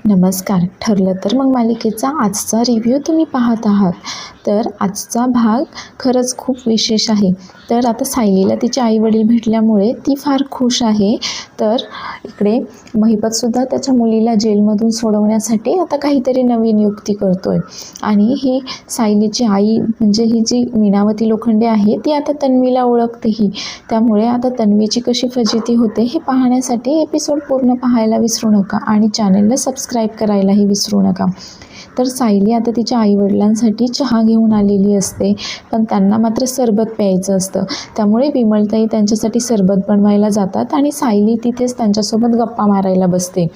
नमस्कार. ठरलं तर मग मालिकेचा आजचा रिव्ह्यू तुम्ही पाहत आहात. तर आजचा भाग खरंच खूप विशेष आहे. तर आता सायलीला तिचे आईवडील भेटल्यामुळे ती फार खुश आहे. तर इकडे महिपतसुद्धा त्याच्या मुलीला जेलमधून सोडवण्यासाठी आता काहीतरी नवीन युक्ती करतोय. आणि ही सायलीची आई म्हणजे ही जी मीनावती लोखंडे आहे ती आता तन्वीला ओळखतेही. त्यामुळे आता तन्वीची कशी फजिती होते हे पाहण्यासाठी एपिसोड पूर्ण पाहायला विसरू नका आणि चॅनलला सबस्क्राईब करायलाही विसरू नका. तर सायली आता तिच्या आईवडिलांसाठी चहा घेऊन आलेली असते, पण त्यांना मात्र सरबत प्यायचं असतं. त्यामुळे विमलताई त्यांच्यासाठी सरबत बनवायला जातात आणि सायली तिथेच त्यांच्यासोबत गप्पा मारायला बसते.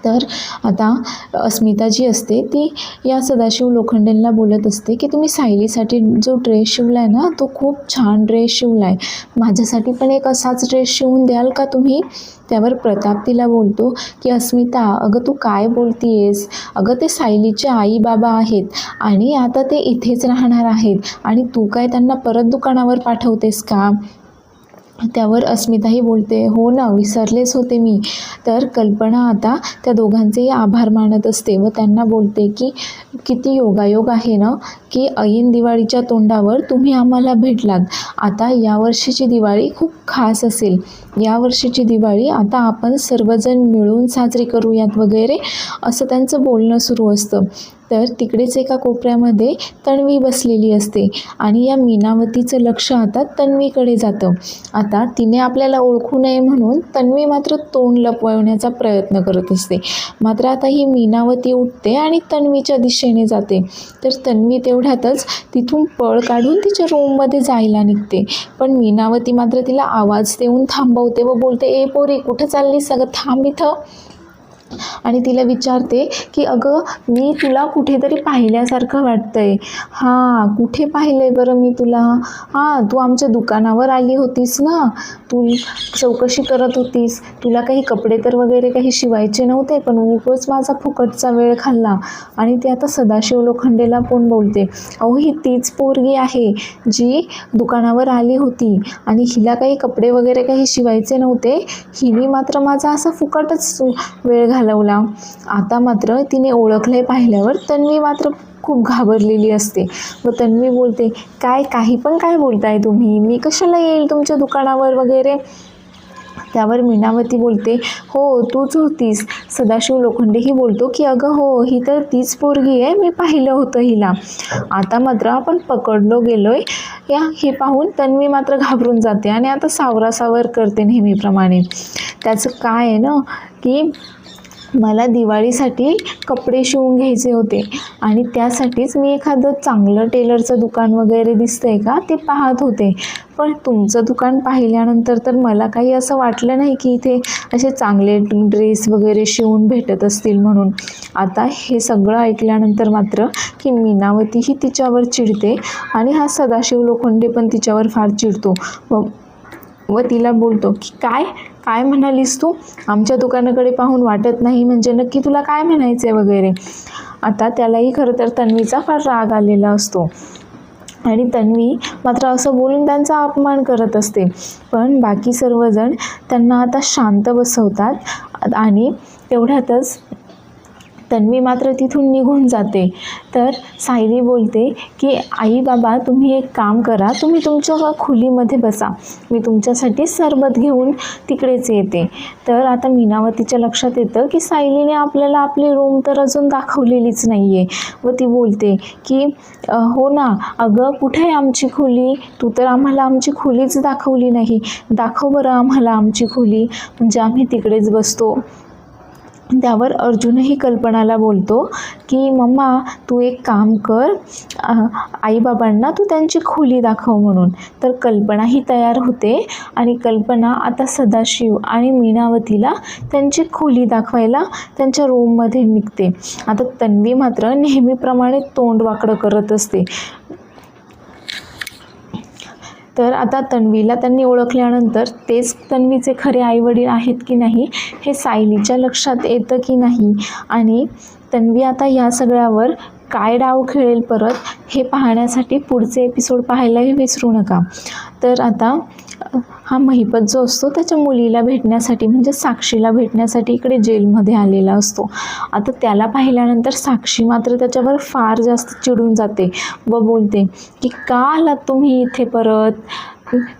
तर आता अस्मिता जी असते ती या सदाशिव लोखंडेंना बोलत असते की तुम्ही सायलीसाठी जो ड्रेस शिवला आहे ना तो खूप छान ड्रेस शिवला आहे, माझ्यासाठी पण एक असाच ड्रेस शिवून द्याल का तुम्ही? त्यावर प्रताप तिला बोलतो की अस्मिता, अगं तू काय बोलतीयेस? अगं ते सायलीचे आई बाबा आहेत आणि आता ते इथेच राहणार आहेत आणि तू काय त्यांना परत दुकानावर पाठवतेस का? त्यावर अस्मिताही बोलते, हो ना, विसरलेच होते मी. तर कल्पना आता त्या दोघांचेही आभार मानत असते व त्यांना बोलते की किती योगायोग आहे ना की ऐन दिवाळीच्या तोंडावर तुम्ही आम्हाला भेटलात. आता यावर्षीची दिवाळी खूप खास असेल. यावर्षीची दिवाळी आता आपण सर्वजण मिळून साजरी करूयात वगैरे असं त्यांचं बोलणं सुरू असतं. तर तिकडेच एका कोपऱ्यामध्ये तन्वी बसलेली असते आणि या मीनावतीचं लक्ष आता तन्वीकडे जातं. आता तिने आपल्याला ओळखू नये म्हणून तन्वी मात्र तोंड लपवण्याचा प्रयत्न करत असते. मात्र आता ही मीनावती उठते आणि तन्वीच्या दिशेने जाते. तर तन्वी तेवढ्यातच तिथून पळ काढून तिच्या रूममध्ये जायला निघते. पण मीनावती मात्र तिला आवाज देऊन थांबवते व बोलते, ए पोरी, कुठं चाललीस? सगळं थांब इथं. आणि तिला विचारते की अगं मी तुला कुठेतरी पाहिल्यासारखं वाटतंय. हां, कुठे पाहिलं आहे बरं मी तुला? हां, तू आमच्या दुकानावर आली होतीस ना, तू चौकशी करत होतीस, तुला काही कपडे तर वगैरे काही शिवायचे नव्हते, पण उगाच माझा फुकटचा वेळ खाल्ला. आणि ती आता सदाशिव लोखंडेला पण बोलते, अहो ही तीच पोरगी आहे जी दुकानावर आली होती आणि हिला काही कपडे वगैरे काही शिवायचे नव्हते, हिने मात्र माझा असा फुकटच वेळ घालवला. आता मात्र तिने ओळखले पाहिल्यावर तन्वी मात्र खूप घाबरलेली असते व तन्वी बोलते, काही पण काय बोलताय तुम्ही? मी कशाला येईल तुमच्या दुकानावर वगैरे? त्यावर मीनावती बोलते, हो तूच होतीस. सदाशिव लोखंडेही बोलतो की अगं हो, ही तर तीच पोरगी आहे, मी पाहिलं होतं हिला. आता मात्र आपण पकडलो गेलोय हे पाहून तन्वी मात्र घाबरून जाते आणि आता सावरासावर करते नेहमीप्रमाणे. त्याचं काय आहे ना की मला दिवाळीसाठी कपडे शिवून घ्यायचे होते आणि त्यासाठीच मी एखादं चांगलं टेलरचं दुकान वगैरे दिसतंय का ते पाहत होते. पण तुमचं दुकान पाहिल्यानंतर तर मला काही असं वाटलं नाही की इथे असे चांगले ड्रेस वगैरे शिवून भेटत असतील म्हणून. आता हे सगळं ऐकल्यानंतर मात्र की मीनावतीही तिच्यावर चिडते आणि हा सदाशिव लोखंडे पण तिच्यावर फार चिडतो व तिला बोलतो की काय म्हणालीस तू? आमच्या दुकानाकडे पाहून वाटत नाही म्हणजे नक्की तुला काय म्हणायचं आहे वगैरे. आता त्यालाही खरं तर तन्वीचा फार राग आलेला असतो आणि तन्वी मात्र असं बोलून त्यांचा अपमान करत असते. पण बाकी सर्वजण त्यांना आता शांत बसवतात आणि तेवढ्यातच तन्वी मात्र तिथून निघून जाते. तर सायली बोलते की आई बाबा, तुम्ही एक काम करा, तुम्ही तुमच्या खोलीमध्ये बसा, मी तुमच्यासाठी सरबत घेऊन तिकडेच येते. तर आता मीनावतीच्या लक्षात येतं की सायलीने आपल्याला आपली रूम तर अजून दाखवलेलीच नाही आहे व ती बोलते की हो ना, अगं कुठे आहे आमची खोली? तू तर आम्हाला आमची खोलीच दाखवली नाही, दाखव बरं आम्हाला आमची खोली, म्हणजे आम्ही तिकडेच बसतो. त्यावर अर्जुनही कल्पनाला बोलतो की मम्मा, तू एक काम कर, आईबाबांना तू त्यांची खोली दाखव म्हणून. तर कल्पनाही तयार होते आणि कल्पना आता सदाशिव आणि मीनावतीला त्यांची खोली दाखवायला त्यांच्या रूममध्ये निघते. आता तन्वी मात्र नेहमीप्रमाणे तोंड वाकडं करत असते. तर आता तन्वीला त्यांनी ओळखल्यानंतर तेच तन्वीचे खरे आईवडील आहेत की नाही हे सायलीच्या लक्षात येतं की नाही आणि तन्वी आता या सगळ्यावर काय डाव खेळेल परत हे पाहण्यासाठी पुढचे एपिसोड पाहायलाही विसरू नका. तर आता हा महिपत जो असतो त्याच्या मुलीला भेटण्यासाठी म्हणजे साक्षीला भेटण्यासाठी इकडे जेलमध्ये आलेला असतो. आता त्याला पाहिल्यानंतर साक्षी मात्र त्याच्यावर फार जास्त चिडून जाते व बोलते की का आलात तुम्ही इथे परत,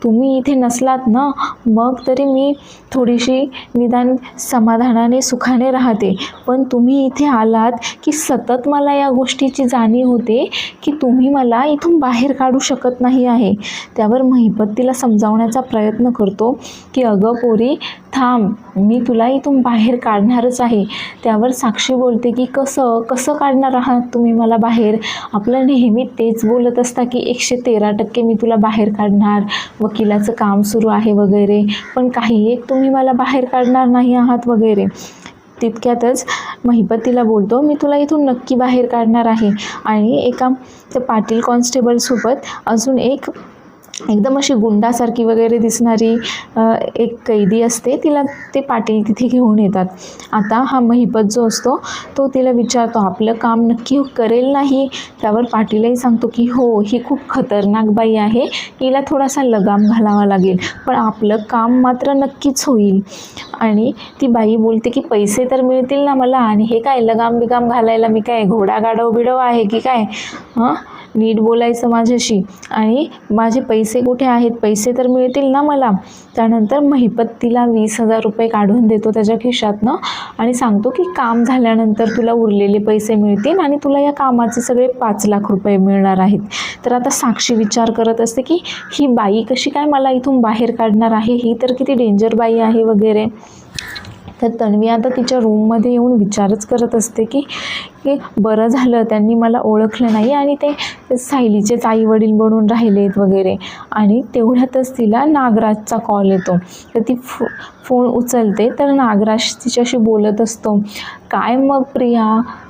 तुम्ही इथे नसलात ना मग तरी मी थोडीशी निदान समाधानाने सुखाने राहते, पण तुम्ही इथे आलात की सतत मला या गोष्टीची जाणीव होते की तुम्ही मला इथून बाहेर काढू शकत नाही आहे. त्यावर महिपत तिला समजावण्याचा प्रयत्न करतो की अगं पोरी थांब, मी तुला इथून बाहेर काढणारच आहे. त्यावर साक्षी बोलते की कसं कसं काढणार आहात तुम्ही मला बाहेर, आपलं नेहमी तेच बोलत असता की 113% मी तुला बाहेर काढणार, वकिलाचं काम सुरू आहे वगैरे, पण काही एक तुम्ही मला बाहेर काढणार नाही आहात वगैरे. तितक्यातच महिपत तिला बोलतो मी तुला इथून नक्की बाहेर काढणार आहे. आणि एका त्या पाटील कॉन्स्टेबलसोबत अजून एकदम अशी गुंडासारखी वगैरे दिसणारी एक कैदी असते, तिला ते पाटील तिथे घेऊन येतात. आता हा महिपत जो असतो तो तिला विचारतो आपलं काम नक्की करेल नाही. त्यावर पाटीलही सांगतो की हो, ही खूप खतरनाक बाई आहे, हिला थोडासा लगाम घालावा लागेल, पण आपलं काम मात्र नक्कीच होईल. आणि ती बाई बोलते की पैसे तर मिळतील ना मला, आणि हे काय लगाम बिगाम घालायला मी काय घोडा गाडव बिडव आहे की काय, हां नीट बोलायचं माझ्याशी, आणि माझे पैसे कुठे आहेत, पैसे तर मिळतील ना मला. त्यानंतर महिपत तिला 20,000 रुपये काढून देतो त्याच्या खिशातनं आणि सांगतो की काम झाल्यानंतर तुला उरलेले पैसे मिळतील आणि तुला या कामाचे सगळे 5 लाख रुपये मिळणार आहेत. तर आता साक्षी विचार करत असते की ही बाई कशी काय मला इथून बाहेर काढणार आहे, ही तर किती डेंजर बाई आहे वगैरे. तर तन्वी आता तिच्या रूममध्ये येऊन विचारच करत असते की बरं झालं त्यांनी मला ओळखलं नाही आणि ते सायलीचेच आई वडील बनून राहिलेत वगैरे. आणि तेवढ्यातच तिला नागराजचा कॉल येतो. तर ती फोन उचलते तर नागराज तिच्याशी बोलत असतो. काय मग प्रिया,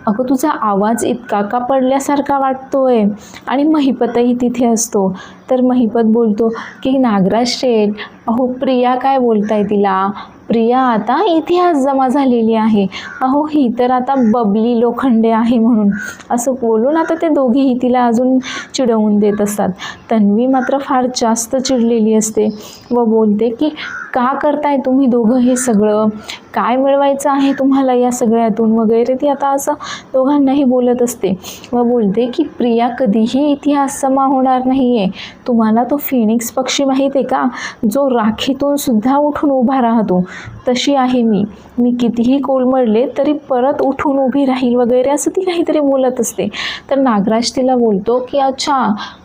अगं तुझा आवाज इतका का पडल्यासारखा वाटतोय, आणि महिपतही तिथे असतो. तर महिपत बोलतो की नागराज शेठ, अहो प्रिया काय बोलताय तिला, प्रिया आता इतिहास जमा झालेली आहे, अहो ही तर आता बबली लोखंडे आहे म्हणून, असं बोलून आता ते दोघेही तिला अजून चिडवून देत असतात. तन्वी मात्र फार जास्त चिडलेली असते व बोलते की का करताय तुम्ही दोघं हे सगळं, काय मिळवायचं आहे तुम्हाला या सगळ्यातून वगैरे. ती आता असं दोघांनाही बोलत असते व बोलते की प्रिया कधीही इतिहास जमा होणार नाही आहे. तुम्हाला तो फिनिक्स पक्षी माहीत आहे का, जो राखीतून सुद्धा उठून उभा राहतो, तशी आहे मी कितीही कोलमडले तरी परत उठून उभी राहील वगैरे, असं ती काहीतरी बोलत असते. तर नागराज तिला बोलतो की अच्छा,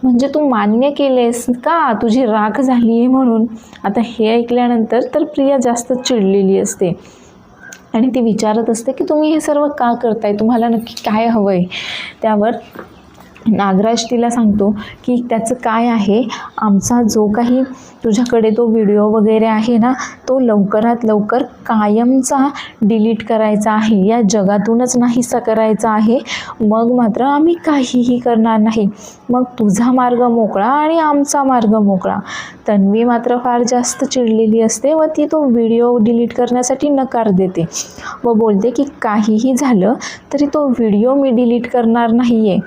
म्हणजे तू मान्य केलेस का तुझी राख झाली आहे म्हणून. आता हे ऐकल्यानंतर तर प्रिया जास्त चिडलेली असते आणि ती विचारत असते की तुम्ही हे सर्व का करताय, तुम्हाला नक्की काय हवं आहे. त्यावर नागराज तिला सांगतो की त्याचं काय आहे, आमचा जो काही तुझ्याकडे तो व्हिडिओ वगैरे आहे ना, तो लवकरात लवकर कायमचा डिलीट करायचा आहे, या जगातूनच नाहीसा करायचा आहे, मग मात्र आम्ही काहीही करणार नाही, मग तुझा मार्ग मोकळा आणि आमचा मार्ग मोकळा. तन्वी मात्र फार जास्त चिडलेली असते व ती तो व्हिडिओ डिलीट करण्यासाठी नकार देते व बोलते की काहीही झालं तरी तो व्हिडिओ मी डिलीट करणार नाही आहे,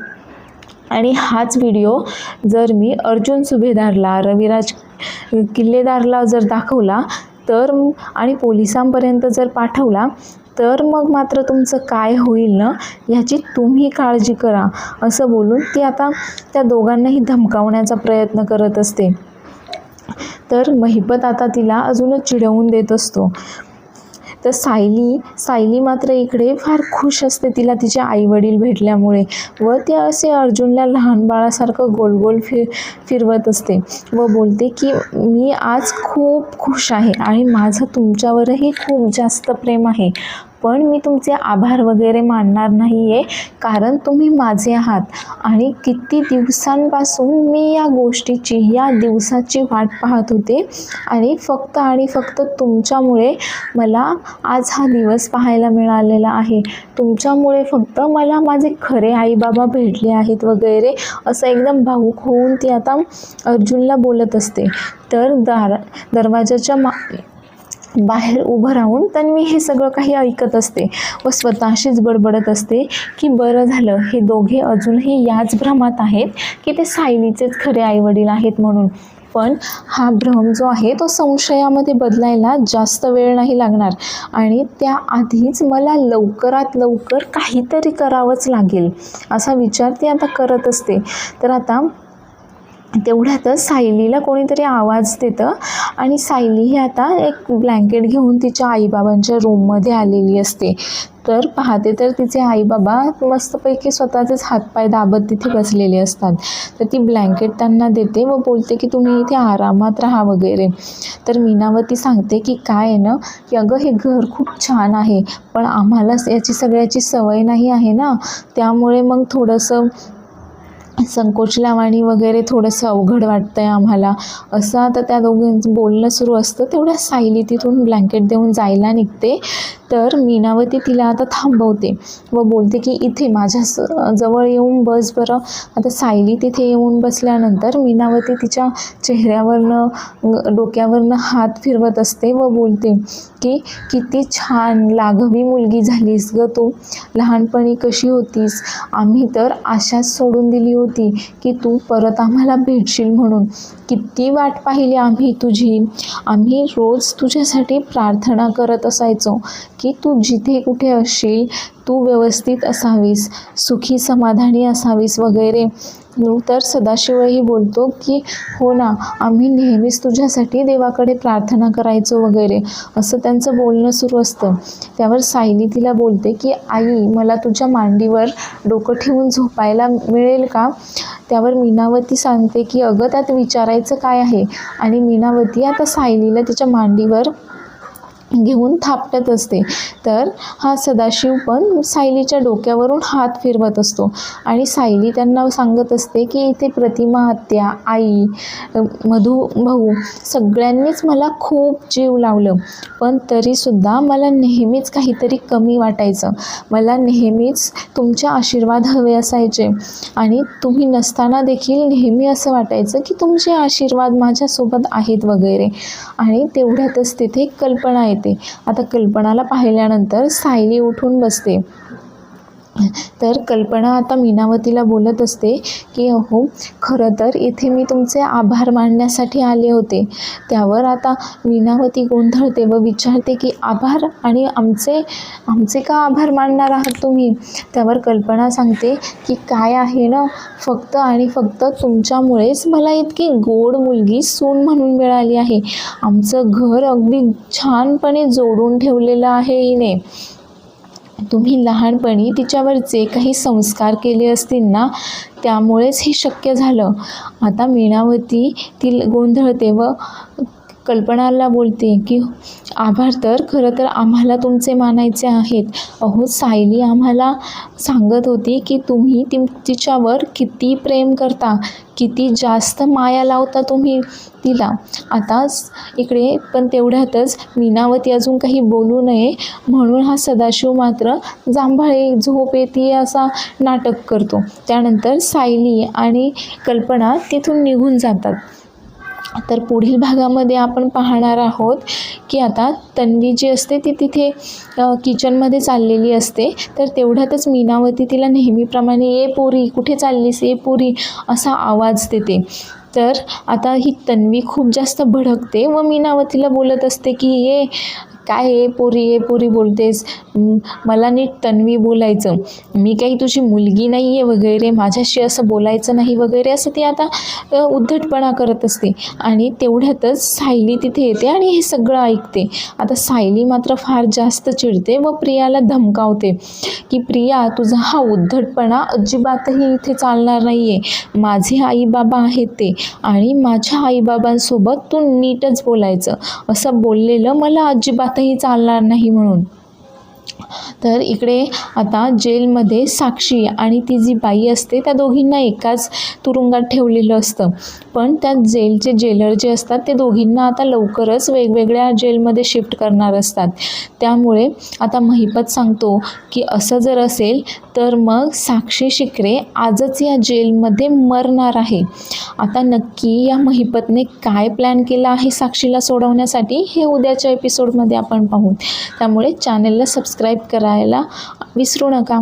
आणि हाच व्हिडिओ जर मी अर्जुन सुभेदारला, रविराज किल्लेदारला जर दाखवला तर आणि पोलिसांपर्यंत जर पाठवला तर मग मात्र तुमचं काय होईल ना, ह्याची तुम्ही काळजी करा, असं बोलून ती आता त्या दोघांनाही धमकावण्याचा प्रयत्न करत असते. तर महिपत आता तिला अजूनच चिडवून देत असतो. तर सायली मात्र इकडे फार खुश असते तिला तिचे आईवडील भेटल्यामुळे, व ते असे अर्जुनला लहान बाळासारखं गोल गोल फिरवत असते व बोलते की मी आज खूप खुश आहे आणि माझं तुमच्यावरही खूप जास्त प्रेम आहे, पण मी तुमचे आभार वगैरे मानणार नाही आहे, कारण तुम्ही माझे आहात आणि किती दिवसांपासून मी या गोष्टीची, या दिवसाची वाट पाहत होते आणि फक्त तुमच्यामुळे मला आज हा दिवस पाहायला मिळालेला आहे. तुमच्यामुळे फक्त मला माझे खरे आईबाबा भेटले आहेत वगैरे, असं एकदम भावूक होऊन ती आता अर्जुनला बोलत असते. तर दरवाजाच्या बाहेर उभं राहून तन्वी हे सगळं काही ऐकत असते व स्वतःशीच बडबडत असते की बरं झालं हे दोघे अजूनही याच भ्रमात आहेत की ते सायलीचेच खरे आईवडील आहेत म्हणून. पण हा भ्रम जो आहे तो संशयामध्ये बदलायला जास्त वेळ नाही लागणार आणि त्याआधीच मला लवकरात लवकर काहीतरी करावंच लागेल असा विचार ती आता करत असते. तर आता तेवढ्यातच सायलीला कोणीतरी आवाज देतं आणि सायली ही आता एक ब्लँकेट घेऊन तिच्या आईबाबांच्या रूममध्ये आलेली असते. तर पाहते तर तिचे आईबाबा मस्तपैकी स्वतःचेच हातपाय दाबत तिथे बसलेले असतात. तर ती ब्लँकेट त्यांना देते व बोलते की तुम्ही इथे आरामात राहा वगैरे. तर मीनावती सांगते की काय आहे ना की अगं हे घर खूप छान आहे पण आम्हाला याची सगळ्याची सवय नाही आहे ना, त्यामुळे मग थोडंसं संकोचल्यावाणी वगैरे थोडंसं अवघड वाटतं आहे आम्हाला, असं आता त्या दोघांचं बोलणं सुरू असतं. तेवढ्या सायली तिथून ब्लँकेट देऊन जायला निघते. तर मीनावती तिला आता थांबवते व बोलते की इथे माझ्या जवळ येऊन बस बरं. आता सायली तिथे येऊन बसल्यानंतर मीनावती तिच्या चेहऱ्यावरनं डोक्यावरनं हात फिरवत असते व बोलते की किती छान लाघवी मुलगी झालीस गं तू, लहानपणी कशी होतीस, आम्ही तर आशाच सोडून दिली होती की तू परत आम्हाला भेटशील म्हणून. किती वाट पाहिली आम्ही तुझी, आम्ही रोज तुझ्यासाठी प्रार्थना करत असायचो की तू जिथे कुठे असशील तू व्यवस्थित असावीस, सुखी समाधानी असावीस वगैरे. तर सदाशिवही बोलतो की हो ना, आम्ही नेहमीच तुझ्यासाठी देवाकडे प्रार्थना करायचो वगैरे, असं त्यांचं बोलणं सुरू असतं. त्यावर सायली तिला बोलते की आई मला तुझ्या मांडीवर डोकं ठेवून झोपायला मिळेल का. त्यावर मीनावती सांगते की अगं त्यात विचारायचं काय आहे. आणि मीनावती आता सायलीला तिच्या मांडीवर घेऊन थापटत असते. तर हा सदाशिव पण सायलीच्या डोक्यावरून हात फिरवत असतो आणि सायली त्यांना सांगत असते की इथे प्रतिमा आत्या, आई, मधू भाऊ सगळ्यांनीच मला खूप जीव लावलं पण तरीसुद्धा मला नेहमीच काहीतरी कमी वाटायचं. मला नेहमीच तुमचे आशीर्वाद हवे असायचे आणि तुम्ही नसताना देखील नेहमी असं वाटायचं की तुमचे आशीर्वाद माझ्यासोबत आहेत वगैरे. आणि तेवढ्यातच तिथे कल्पना येते. आता कल्पनाला पाहिल्यानंतर सायली उठून बसते. तर कल्पना आता मीनावतीला बोलत असते की अहो खरं तर इथे मी तुमचे आभार मानण्यासाठी आले होते. त्यावर आता मीनावती गोंधळते व विचारते की आभार आणि आमचे का आभार मानणार आहात तुम्ही. त्यावर कल्पना सांगते की काय आहे ना, फक्त आणि फक्त तुमच्यामुळेच मला इतकी गोड मुलगी सून म्हणून मिळाली आहे. आमचं घर अगदी छानपणे जोडून ठेवलेलं आहे हिने. तुम्ही लहानपणी तिच्यावर जे काही संस्कार केले असतील ना त्यामुळेच हे शक्य झालं. आता मीनावती ती गोंधळते व कल्पनाला बोलते की आभार तर खरं तर आम्हाला तुमचे मानायचे आहेत. अहो सायली आम्हाला सांगत होती की तुम्ही तिच्यावर किती प्रेम करता, किती जास्त माया लावता तुम्ही तिला. आता इकडे पण तेवढ्यातच मीनावती अजून काही बोलू नये म्हणून हा सदाशिव मात्र जांभळे झोप येते असा नाटक करतो. त्यानंतर सायली आणि कल्पना तिथून निघून जातात. तर पुढील भागामध्ये आपण पाहणार आहोत की आता तन्वी जी असते ती तिथे किचनमध्ये चाललेली असते. तर तेवढ्यातच मीनावती तिला नेहमीप्रमाणे ए पोरी कुठे चाललीस, ए पोरी असा आवाज देते. तर आता ही तन्वी खूप जास्त भडकते व मीनावतीला बोलत असते की ए काय ए पोरी बोलतेस, मला नीट तन्वी बोलायचं, मी काही तुझी मुलगी नाही आहे वगैरे, माझ्याशी असं बोलायचं नाही वगैरे असं ती आता उद्धटपणा करत असते. आणि तेवढ्यातच सायली तिथे येते आणि हे सगळं ऐकते. आता सायली मात्र फार जास्त चिडते व प्रियाला धमकावते की प्रिया तुझा हा उद्धटपणा अजिबातही इथे चालणार नाही आहे. माझे आईबाबा आहेत ते आणि माझ्या आईबाबांसोबत तू नीटच बोलायचं, असं बोललेलं मला अजिबातही चालणार नाही म्हणून. तर इकडे आता जेलमध्ये साक्षी आणि ती जी बाई असते त्या दोघींना एकाच तुरुंगात ठेवलेलं असतं. पण त्या जेलचे जेलर जे असतात ते दोघींना आता लवकरच वेगवेगळ्या जेलमध्ये शिफ्ट करणार असतात. त्यामुळे आता महिपत सांगतो की असं जर असेल तर मग साक्षी शिकरे आजच या जेलमध्ये मरणार आहे. आता नक्की या महिपतने काय प्लॅन केला आहे साक्षीला सोडवण्यासाठी हे उद्याच्या एपिसोडमध्ये आपण पाहू. त्यामुळे चॅनलला सबस्क्राईब करायला विसरू नका.